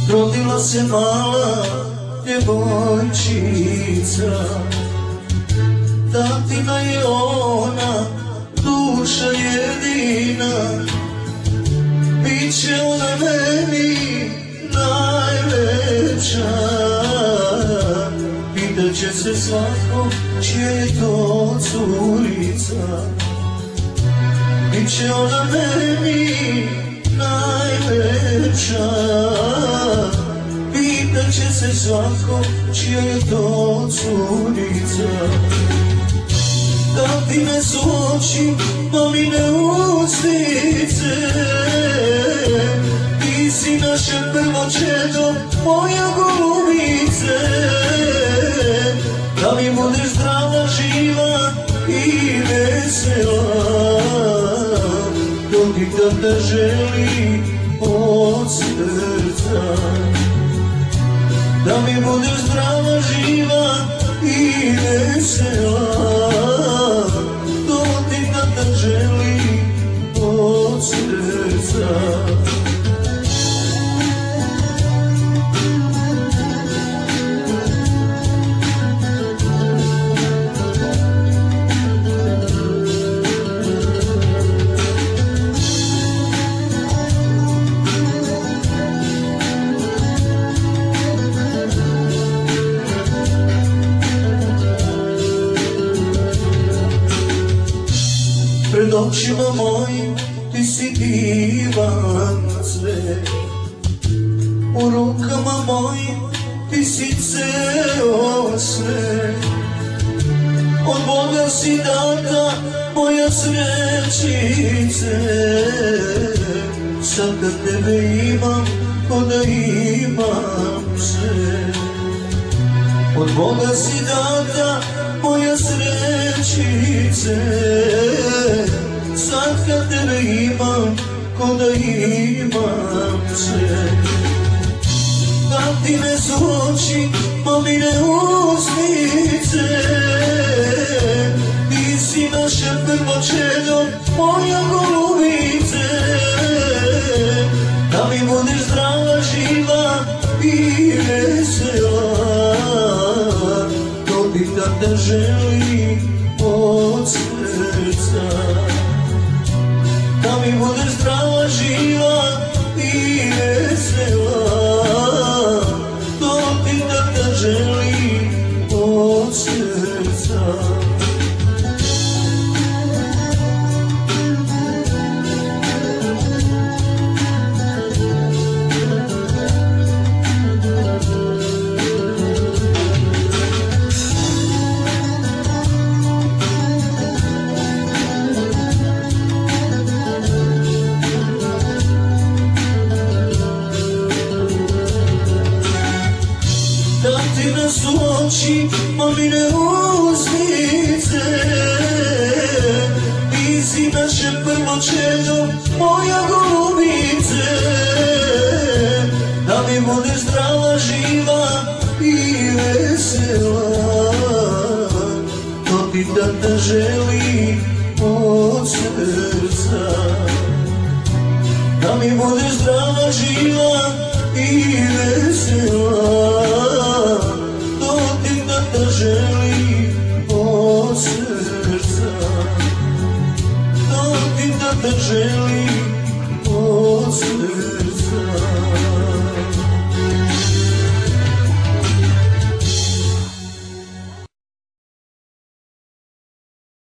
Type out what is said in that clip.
Rodila se mala djevojčica, tatina je ona, duša jedina. Biće ona meni najlepša, pitat će se svako čija je to curica. Biće ona meni najlepša, pitat će se svako čija je to curica. Tatine su oči, mamine usnice, ti si naše prvo čedo, moja golubice. Da mi budeš zdrava, živa i vesela, to ti tata želi od srca. Da mi budeš zdrava, živa i vesela, to ti tata želi od srca. Pred očima mojim ti si divan cvet, u rukama mojim ti si ceo svet. Od Boga si data moja srećice, sad kad tebe imam ko da imam sve. Od Boga si data moja srećice, sad kad tebe imam ko da imam sve. Tatine su oči, mamine usnice, ti si naše prvo čedo, moja golubice. Da mi budeš zdrava, živa i vesela, to ti tata želi od srca. Da mi budeš zdrava, živa i vesela, to ti tata želi od srca. Tatine su oči, mamine usnice, ti si naše prvo čedo, moja golubice. Da mi budeš zdrava, živa i vesela, to ti tata želi od srca. Da mi budeš zdrava, živa i vesela, to ti tata želi od srca. To ti tata želi od srca.